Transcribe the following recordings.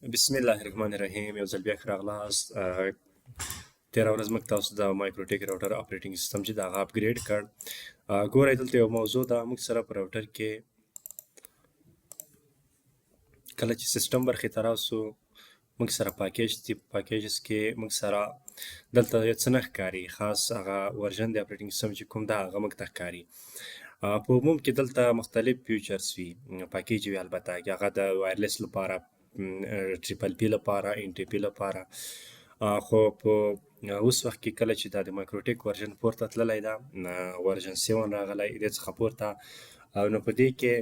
بسم الله الرحمن الرحیم. یو ځل بیا ښه راغلاست. تېره ورځ موږ تاسو د مایکروټیک راوټر اپریټینګ سیسټم چې د هغه اپګریډ کړ. ګورئ دلته یو موضوع ده. موږ سره په راوټر کې کله چې سیسټم برخې ته راسو موږ سره پاکیج دي. په پاکیجز کې موږ سره دلته څه نه ښکاري، خاص هغه ورژن د اپریټینګ سیسټم چې کوم ده هغه موږ ته ښکاري. په عموم کې دلته مختلف فیوچرز وي، پاکیج وي البته، هغه د وایرلیس لپاره، ټریپل پی لپاره، ان ټي پی لپاره. خو په اوس وخت کې کله چې دا د مایکروټیک ورژن پورته تللی ده، ورژن 7 راغلی دې څخه پورته، نو په دې کې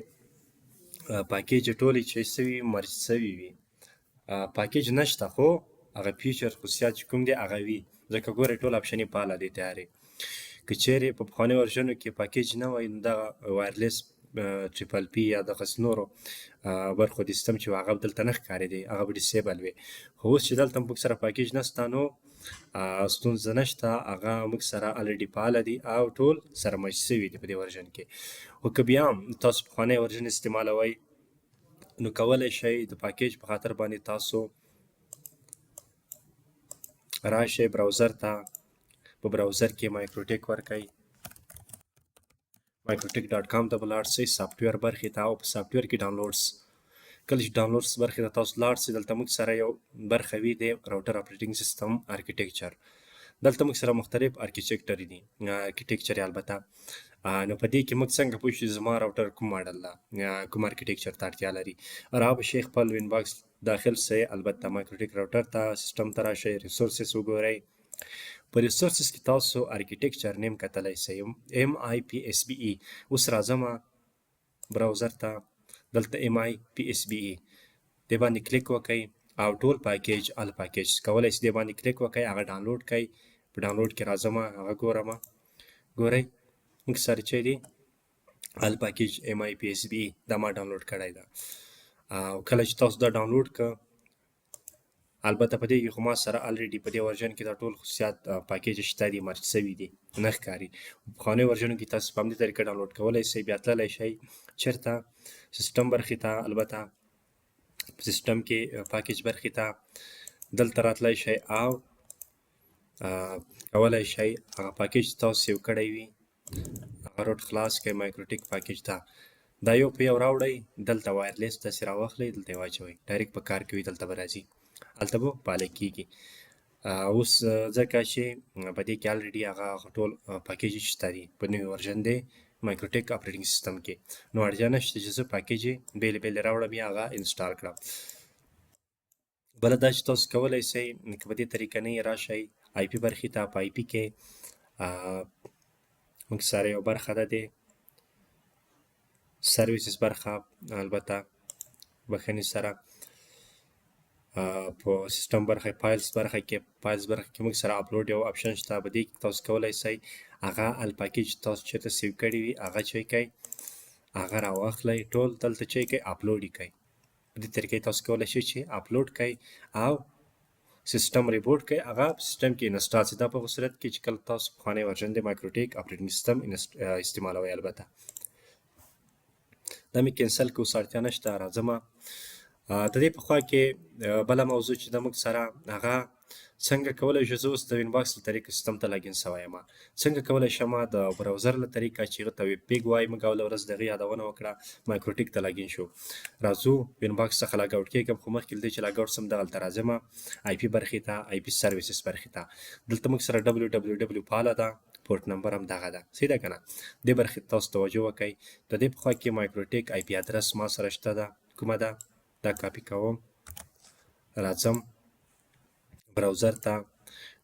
پاکیج ټولې چې سوي مرج سوي وي. پاکیج نشته خو هغه فیچر خصوصیات چې کوم دي هغه وي، ځکه ګورئ ټول اپشن یې فعاله دي تیارې. که چیرې په پخوانیو ورژنو کې پاکیج نه وای نو دغه وایرلیس ټریپل پی یا دغسې نورو برخو د سیسټم چې هغه دلته نه ښکارېدی، هغه به ډیسیبل وي. خو اوس چې دلته موږ سره پاکیج نسته نو ستونزه نشته، هغه موږ سره الریډي فعاله دي او ټول سره مچ سوي دي په دې ورژن کې. خو که بیا هم تاسو پخوانی ورژن استعمالوئ نو کولی شئ د پاکیج په خاطر باندې تاسو راشئ براوزر ته، په براوزر کې مایکروټیک ورکئ، MikroTik.com ته به لاړ شئ، سافټویر برخې ته، او په سافټویر کې ډاونلوډز. کله چې ډاونلوډز برخې ته تاسو لاړ شئ دلته موږ سره یو برخه وي د راوټر اپریټینګ سیسټم ارکیټیکچر. دلته موږ سره مختلف ارکیټیکچر دي، ارکیټیکچر البته. نو په دې کې موږ څنګه پوه شو زما راوټر کوم ماډل ده، کوم ارکیټیکچر ته اړتیا لري. را به شئ خپل وین باکس داخل شئ، البته مایکروټیک راوټر ته، سیسټم ته راشئ، ریسورسز وګورئ. په ریسورسز کې تاسو ارکیټیکچر نیم کتلی شئ، MIPSBE. اوس راځم براوزر ته، دلته MIPSBE دې باندې کلیک وکئ او ټول پاکیج ال پاکیج کولی شئ دې باندې کلیک وکئ، هغه ډاونلوډ کئ. په ډاونلوډ کې راځم، هغه ګورم. ګورئ موږ سره چې دی ال پاکیج MIPSBE دا ما ډاونلوډ کړی ده. او کله چې تاسو دا ډاونلوډ کړه، البته په دې کې خو ما سره الریډي په دې ورژن کې دا ټول خصوصیات پاکیج شته دي، مرج سوي دي، نه ښکاري. په پخوانیو ورژنو کې تاسو په همدې طریقه ډاونلوډ کولی شئ. بیا تللی شئ چېرته؟ سیسټم برخې ته، البته په سیسټم کې پاکیج برخې ته دلته راتلی شئ او کولی شئ هغه پاکیج چې تاسو سیو کړی وي هغه روټ خلاص کړئ مایکروټیک پاکیج ته. دا یو په یو راوړئ، دلته وایرلیس داسې راواخلئ، دلته یې واچوئ، ډایرکټ په کار کوي، دلته به راځي، هلته به فعاله کېږي. اوس ځکه چې په دې کې الریډي هغه ټول پاکیج شته دي په نوي ورژن دی مایکروټیک اپریټینګ سیسټم کې، نو اړتیا نشته چې زه پاکیج یې بېلې بېلې راوړم یا هغه انسټال کړم. بله دا چې تاسو کولی شئ که په دې طریقه نه یې راشئ آی پي برخې ته. په آی پي کې موږ سره یو برخه ده د سرویسز برخه، البته بخښنې سره په سیسټم برخه فایلز برخه کې موږ سره اپلوډ یو اپشن شته. په دې کې تاسو کولی شئ هغه ال پاکیج تاسو چېرته سیو کړي وي هغه چې کوئ هغه راواخلئ، ټول دلته چې کوئ اپلوډ یې کوئ. په دې طریقې تاسو کولی شئ چې اپلوډ کوئ او سیسټم ریبوټ کوئ، هغه په سیسټم کې انسټال شي. دا په صورت کې چې کله تاسو پخوانی ورژن د مایکروټیک اپریټینګ سیسټم استعمالوئ. البته دا مې کینسل کړه، اوس اړتیا نشته. راځم د دې په خوا کې بله موضوع چې د موږ سره هغه څنګه کولی شو، زه اوس د وین باکس له طریقې سیسټم ته لاګین سوی یم، څنګه کولی شم د براوزر له طریقه چې هغه ته ویب پیګ وایي، موږ اوله ورځ د هغې یادونه وکړه، مایکروټیک ته لاګین شو. راځو وین باکس څخه لاګ اوټ کېږم، خو مخکې له دې چې لاګ اوټ سم دغلته راځم آی پي برخې ته، آی پي سرویسز برخې ته. دلته موږ سره www فعاله ده، پورټ نمبر هم دغه ده، صحیح ده که نه؟ دې برخې ته تاسو توجه وکئ. د دې په خوا کې مایکروټیک آی پي ادرس ما سره شته ده، کومه ده؟ دا کاپي کوم، راځم براوزر ته،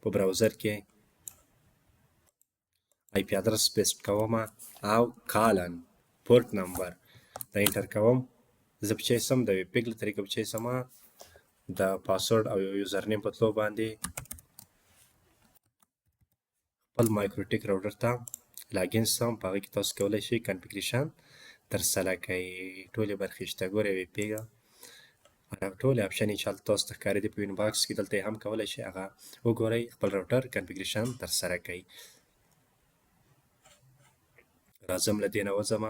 په براوزر کې آی پي ادرس پیسټ کوم او کالن پورټ نمبر دا انټر کوم. زه په چی سم د ویب پیګ له طریقه په چی سم د پاسورډ او یوزر نیم په تلو باندې خپل مایکروټیک راوټر ته لاګین سم. په هغې کې تاسو کولی شئ کنفیګریشن ترسره کړئ، ټولې برخې شته. ګورئ ویب پیګه ټولې اپشن یې چې هلته تاسو ته ښکارېدي په وین باکس کې، دلته یې هم کولی شئ هغه وګورئ، خپل راوټر کنفیګریشن ترسره کړئ. راځم له دې نه وځم،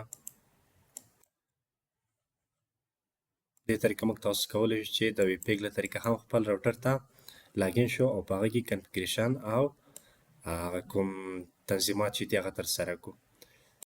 دې طریقه موږ تاسو کولی شو چې د ویب پیګ له طریقه هم خپل راوټر ته لاګین شو او په هغه کې کنفیګریشن او هغه کوم تنظیمات چې دي هغه ترسره کړو.